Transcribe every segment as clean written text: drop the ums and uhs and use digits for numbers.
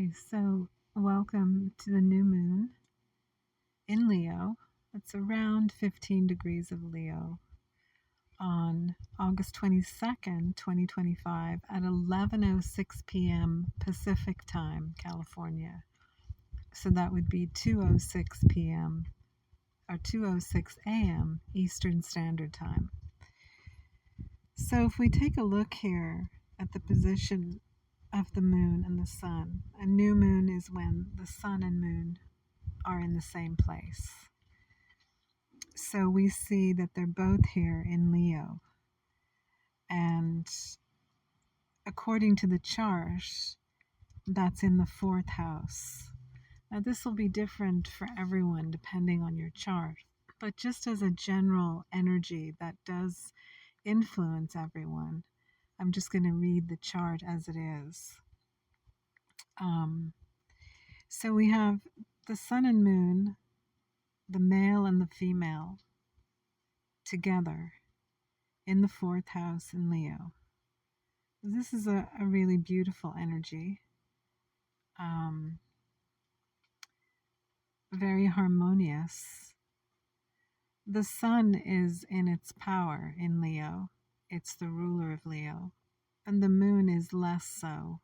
Okay, so welcome to the new moon in Leo. It's around 15 degrees of Leo on August 22nd, 2025 at 11:06 p.m. Pacific Time, California. So that would be 2:06 p.m. or 2:06 a.m. Eastern Standard Time. So if we take a look here at the position of the moon and the sun, a new moon is when the sun and moon are in the same place. So we see that they're both here in Leo. And according to the chart, that's in the fourth house. Now, this will be different for everyone depending on your chart, but just as a general energy that does influence everyone, I'm just going to read the chart as it is. So we have the sun and moon, the male and the female, together in the fourth house in Leo. This is a really beautiful energy, very harmonious. The sun is in its power in Leo. It's the ruler of Leo. And the moon is less so.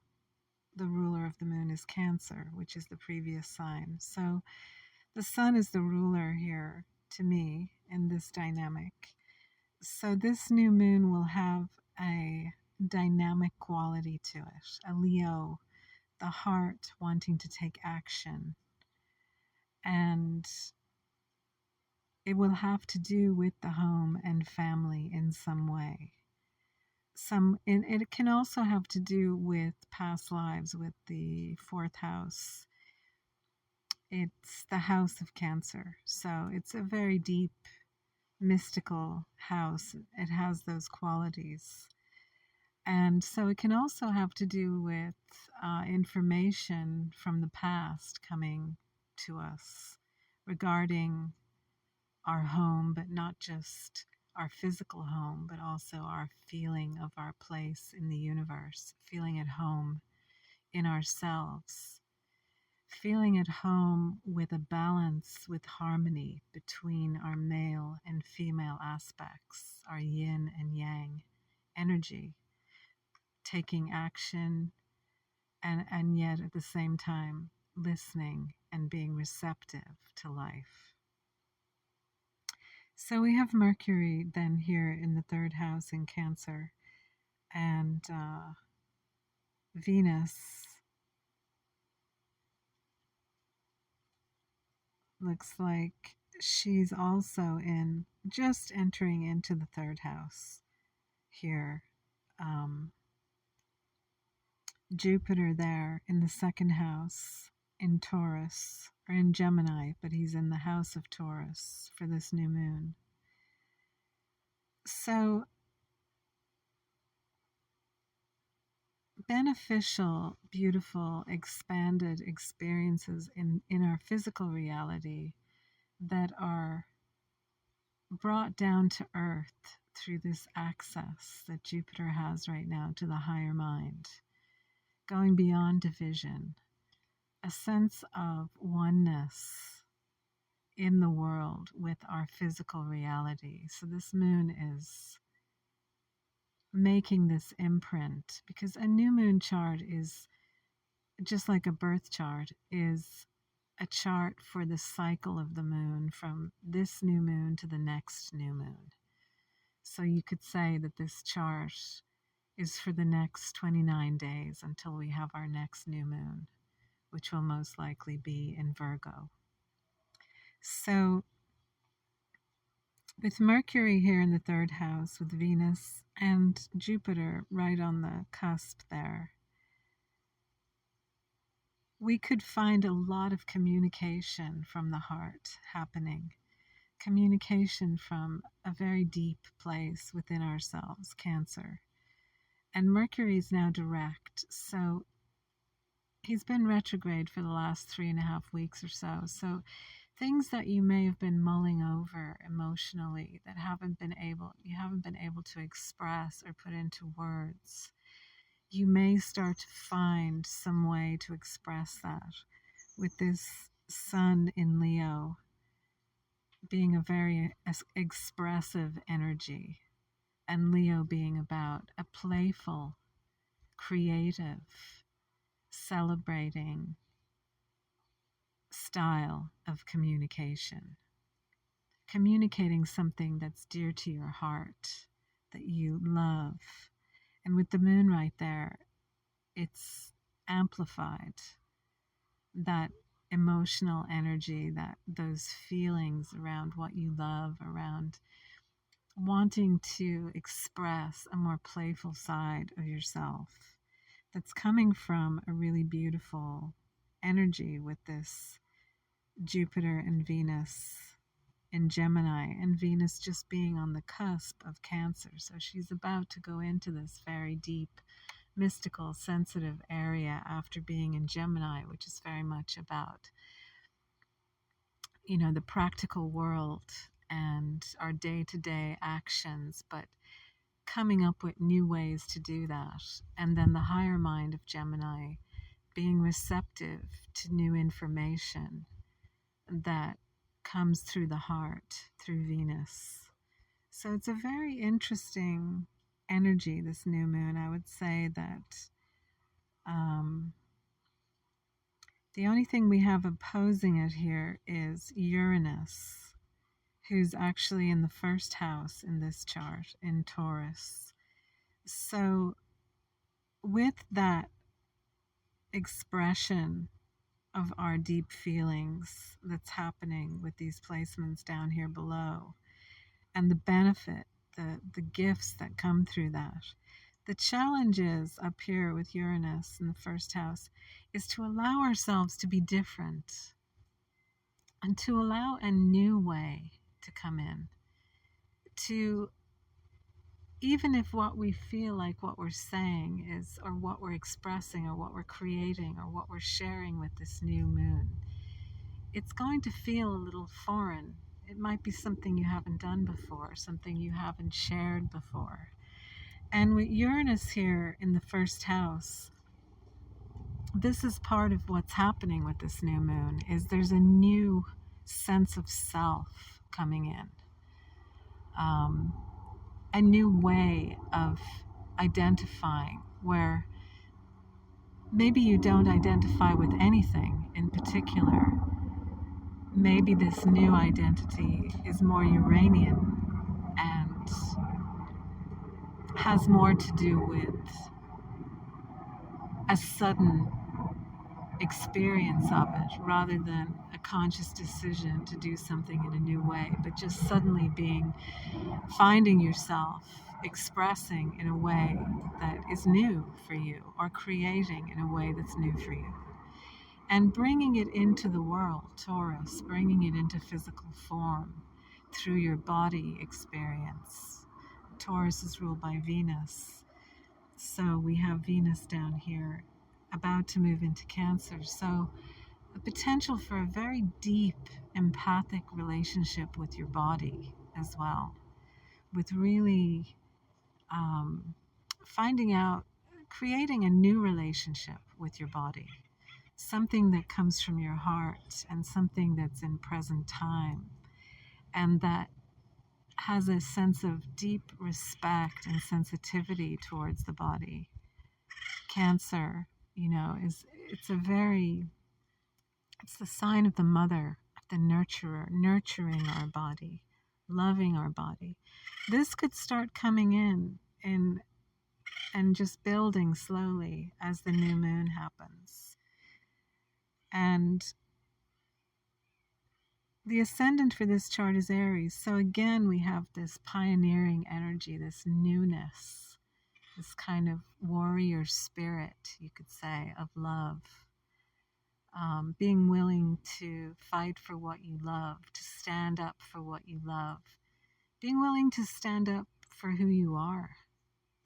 The ruler of the moon is Cancer, which is the previous sign. So the sun is the ruler here to me in this dynamic. So this new moon will have a dynamic quality to it, a Leo, the heart wanting to take action. And it will have to do with the home and family in some way. It can also have to do with past lives, with the fourth house. It's the house of Cancer. So it's a very deep, mystical house. It has those qualities. And so it can also have to do with information from the past coming to us regarding our home, but not just our physical home, but also our feeling of our place in the universe, feeling at home in ourselves, feeling at home with a balance, with harmony between our male and female aspects, our yin and yang energy, taking action and yet at the same time listening and being receptive to life. So we have Mercury then here in the third house in Cancer, and Venus looks like she's also just entering into the third house here. Jupiter there in the second house in Taurus, or in Gemini, but he's in the house of Taurus for this new moon. So beneficial, beautiful, expanded experiences in our physical reality that are brought down to earth through this access that Jupiter has right now to the higher mind, going beyond division, a sense of oneness in the world with our physical reality. So this moon is making this imprint, because a new moon chart is just like a birth chart, is a chart for the cycle of the moon from this new moon to the next new moon. So you could say that this chart is for the next 29 days until we have our next new moon, which will most likely be in Virgo. So with Mercury here in the third house, with Venus and Jupiter right on the cusp there, we could find a lot of communication from the heart happening. Communication from a very deep place within ourselves, Cancer. And Mercury is now direct, so he's been retrograde for the last 3.5 weeks or so. So things that you may have been mulling over emotionally that you haven't been able to express or put into words, you may start to find some way to express that with this sun in Leo being a very expressive energy, and Leo being about a playful, creative, celebrating style of communication. Communicating something that's dear to your heart, that you love. And with the moon right there, it's amplified. That emotional energy, that those feelings around what you love, around wanting to express a more playful side of yourself, that's coming from a really beautiful energy with this Jupiter and Venus in Gemini, and Venus just being on the cusp of Cancer. So she's about to go into this very deep, mystical, sensitive area after being in Gemini, which is very much about, the practical world and our day-to-day actions, but coming up with new ways to do that. And then the higher mind of Gemini being receptive to new information that comes through the heart, through Venus. So it's a very interesting energy, this new moon. I would say that the only thing we have opposing it here is Uranus, who's actually in the first house in this chart, in Taurus. So with that expression of our deep feelings that's happening with these placements down here below, and the benefit, the gifts that come through that. The challenge is up here with Uranus in the first house is to allow ourselves to be different and to allow a new way to come in. To, even if what we feel like what we're saying is, or what we're expressing, or what we're creating, or what we're sharing with this new moon, it's going to feel a little foreign. It might be something you haven't done before, something you haven't shared before. And with Uranus here in the first house, this is part of what's happening with this new moon, is there's a new sense of self coming in. A new way of identifying, where maybe you don't identify with anything in particular. Maybe this new identity is more Uranian and has more to do with a sudden experience of it, rather than a conscious decision to do something in a new way, but just suddenly finding yourself expressing in a way that is new for you, or creating in a way that's new for you, and bringing it into the world, Taurus, bringing it into physical form through your body experience. Taurus is ruled by Venus, so we have Venus down here about to move into Cancer. So the potential for a very deep empathic relationship with your body as well, with really finding out, creating a new relationship with your body, something that comes from your heart and something that's in present time, and that has a sense of deep respect and sensitivity towards the body. Cancer, it's the sign of the mother, the nurturer, nurturing our body, loving our body. This could start coming in and just building slowly as the new moon happens. And the ascendant for this chart is Aries. So again, we have this pioneering energy, this newness, this kind of warrior spirit, you could say, of love. Being willing to fight for what you love, to stand up for what you love. Being willing to stand up for who you are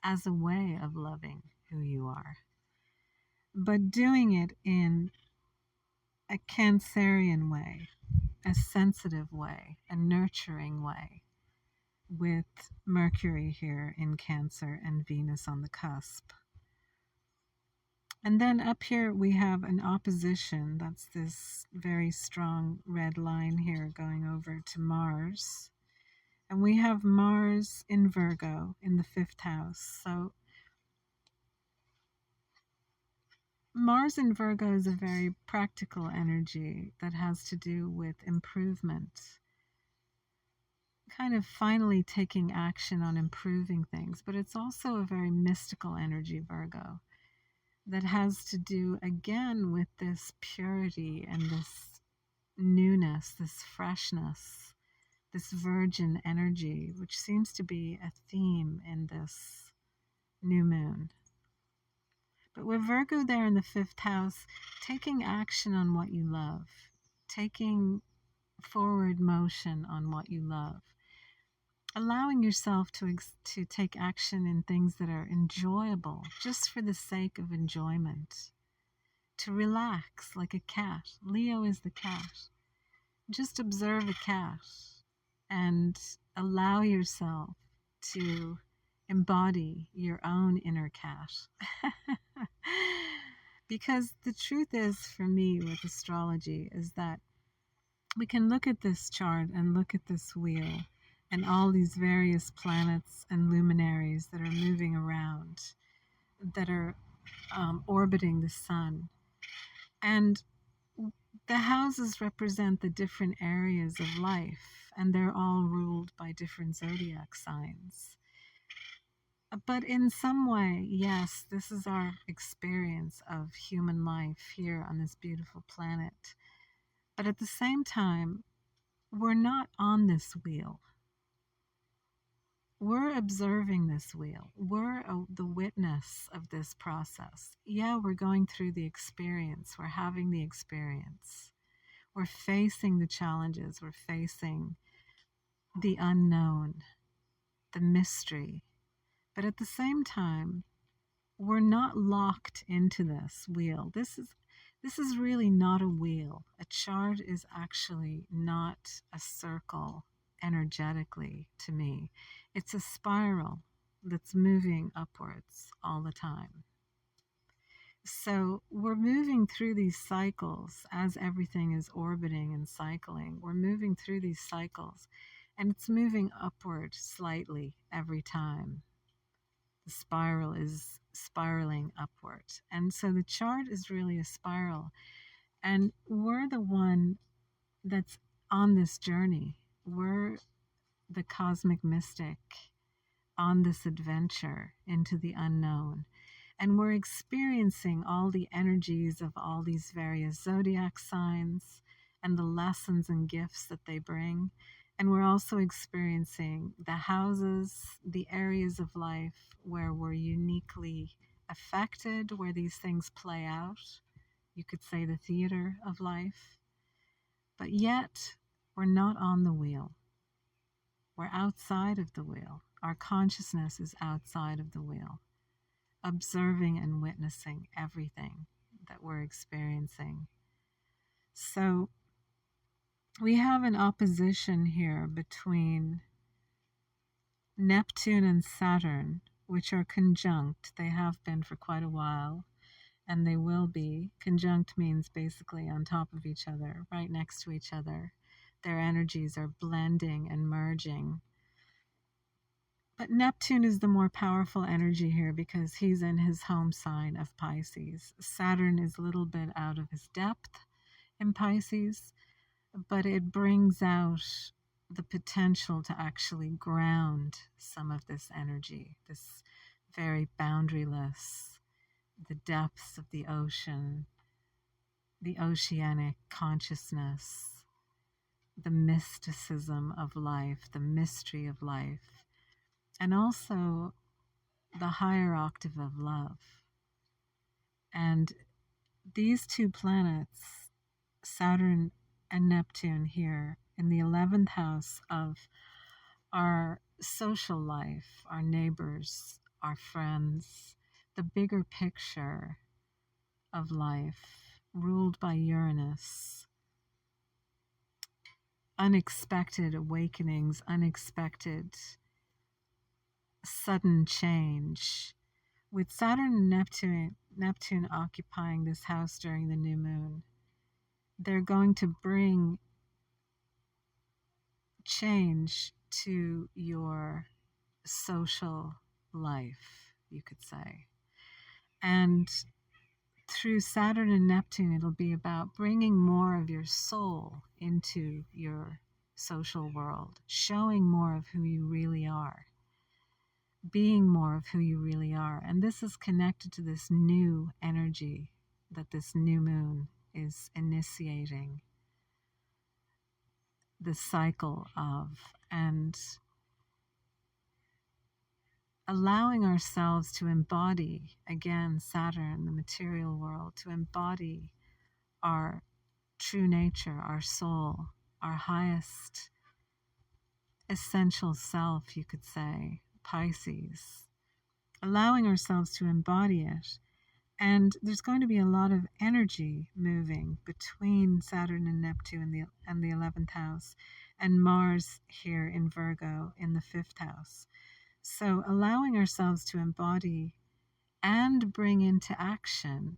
as a way of loving who you are. But doing it in a Cancerian way, a sensitive way, a nurturing way, with Mercury here in Cancer and Venus on the cusp. And then up here we have an opposition. That's this very strong red line here going over to Mars. And we have Mars in Virgo in the 5th house. So Mars in Virgo is a very practical energy that has to do with improvement, kind of finally taking action on improving things. But it's also a very mystical energy, Virgo, that has to do again with this purity and this newness, this freshness, this virgin energy, which seems to be a theme in this new moon. But with Virgo there in the 5th house, taking action on what you love, taking forward motion on what you love, allowing yourself to take action in things that are enjoyable just for the sake of enjoyment, to relax like a cat. Leo is the cat. Just observe a cat and allow yourself to embody your own inner cat. Because the truth is, for me, with astrology, is that we can look at this chart and look at this wheel and all these various planets and luminaries that are moving around, that are orbiting the sun. And the houses represent the different areas of life, and they're all ruled by different zodiac signs. But in some way, yes, this is our experience of human life here on this beautiful planet. But at the same time, we're not on this wheel. We're observing this wheel. We're the witness of this process. Yeah, we're going through the experience. We're having the experience. We're facing the challenges. We're facing the unknown, the mystery. But at the same time, we're not locked into this wheel. This is really not a wheel. A chart is actually not a circle energetically to me. It's a spiral that's moving upwards all the time. So we're moving through these cycles as everything is orbiting and cycling. We're moving through these cycles, and it's moving upward slightly every time. The spiral is spiraling upward. And so the chart is really a spiral. And we're the one that's on this journey. We're the cosmic mystic on this adventure into the unknown. And we're experiencing all the energies of all these various zodiac signs and the lessons and gifts that they bring. And we're also experiencing the houses, the areas of life where we're uniquely affected, where these things play out. You could say the theater of life. But yet, we're not on the wheel. We're outside of the wheel. Our consciousness is outside of the wheel, observing and witnessing everything that we're experiencing. So we have an opposition here between Neptune and Saturn, which are conjunct. They have been for quite a while, and they will be. Conjunct means basically on top of each other, right next to each other. Their energies are blending and merging. But Neptune is the more powerful energy here because he's in his home sign of Pisces. Saturn is a little bit out of his depth in Pisces, but it brings out the potential to actually ground some of this energy, this very boundaryless, the depths of the ocean, the oceanic consciousness, the mysticism of life, the mystery of life, and also the higher octave of love. And these two planets, Saturn and Neptune, here in the 11th house of our social life, our neighbors, our friends, the bigger picture of life, ruled by Uranus. Unexpected awakenings, unexpected sudden change. With Saturn and Neptune Neptune occupying this house during the new moon, they're going to bring change to your social life, you could say. And through Saturn and Neptune, it'll be about bringing more of your soul into your social world, showing more of who you really are, being more of who you really are. And this is connected to this new energy that this new moon is initiating the cycle of, and allowing ourselves to embody, again, Saturn, the material world, to embody our true nature, our soul, our highest essential self, you could say, Pisces, allowing ourselves to embody it. And there's going to be a lot of energy moving between Saturn and Neptune and the 11th house, and Mars here in Virgo in the 5th house. So allowing ourselves to embody and bring into action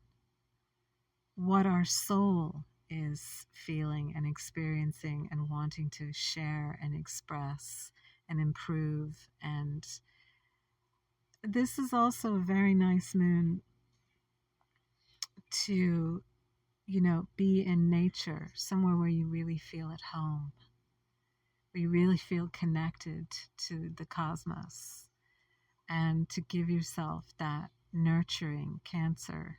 what our soul is feeling and experiencing and wanting to share and express and improve. And this is also a very nice moon to, be in nature, somewhere where you really feel at home, where you really feel connected to the cosmos, and to give yourself that nurturing Cancer,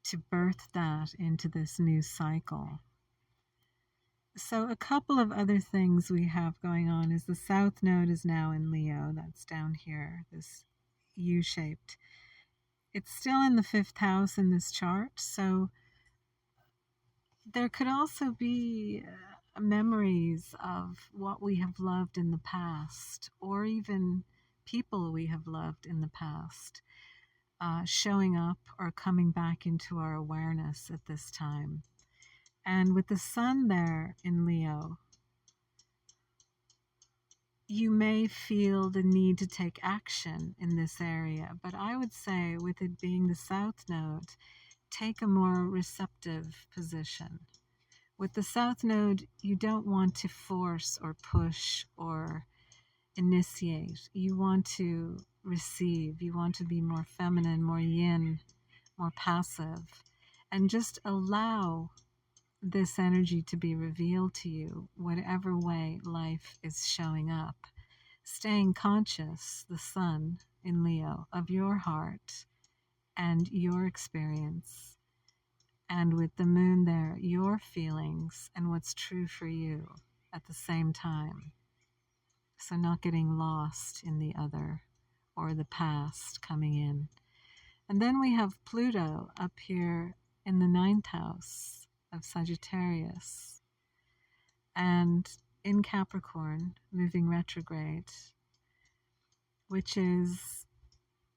to birth that into this new cycle. So a couple of other things we have going on is the South Node is now in Leo. That's down here, this U-shaped. It's still in the 5th house in this chart. So there could also be memories of what we have loved in the past, or even people we have loved in the past, showing up or coming back into our awareness at this time. And with the sun there in Leo, you may feel the need to take action in this area, but I would say, with it being the South Node, take a more receptive position. With the South Node, you don't want to force or push or initiate. You want to receive. You want to be more feminine, more yin, more passive, and just allow this energy to be revealed to you, whatever way life is showing up. Staying conscious, the sun in Leo, of your heart and your experience. And with the moon there, your feelings and what's true for you at the same time. So not getting lost in the other or the past coming in. And then we have Pluto up here in the 9th house of Sagittarius, and in Capricorn, moving retrograde, which is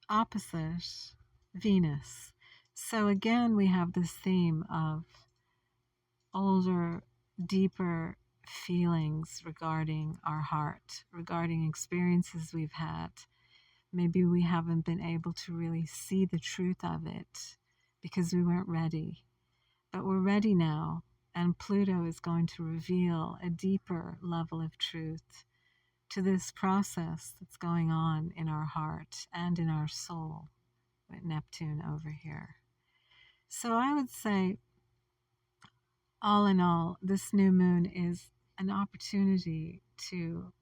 opposite Venus. So again, we have this theme of older, deeper feelings regarding our heart, regarding experiences we've had. Maybe we haven't been able to really see the truth of it because we weren't ready. But we're ready now, and Pluto is going to reveal a deeper level of truth to this process that's going on in our heart and in our soul with Neptune over here. So I would say, all in all, this new moon is an opportunity to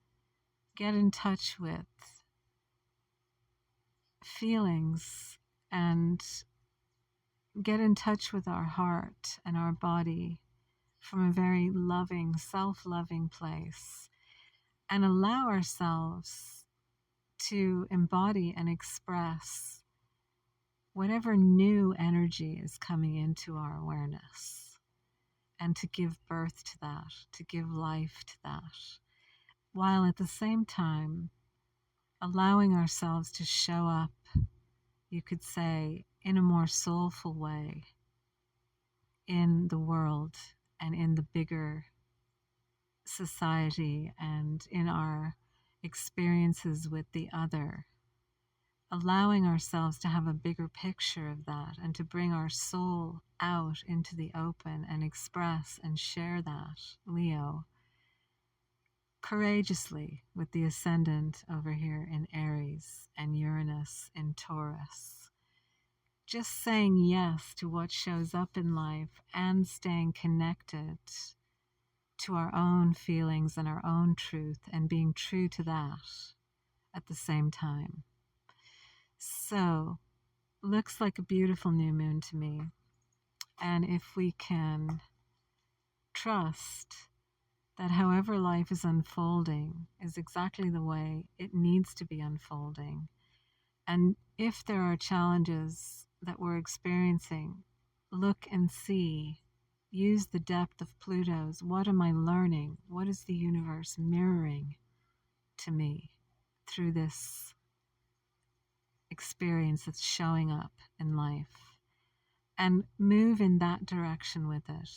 get in touch with feelings and get in touch with our heart and our body from a very loving, self-loving place, and allow ourselves to embody and express whatever new energy is coming into our awareness, and to give birth to that, to give life to that, while at the same time allowing ourselves to show up, you could say, in a more soulful way in the world and in the bigger society and in our experiences with the other, allowing ourselves to have a bigger picture of that and to bring our soul out into the open and express and share that, Leo, courageously with the ascendant over here in Aries and Uranus in Taurus. Just saying yes to what shows up in life and staying connected to our own feelings and our own truth and being true to that at the same time. So, looks like a beautiful new moon to me. And if we can trust that however life is unfolding is exactly the way it needs to be unfolding. And if there are challenges that we're experiencing, look and see, use the depth of Pluto's. What am I learning? What is the universe mirroring to me through this experience that's showing up in life? And move in that direction with it,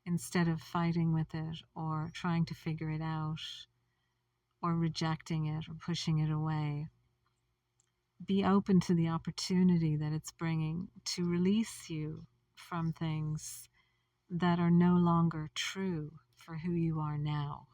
instead of fighting with it or trying to figure it out or rejecting it or pushing it away. Be open to the opportunity that it's bringing to release you from things that are no longer true for who you are now.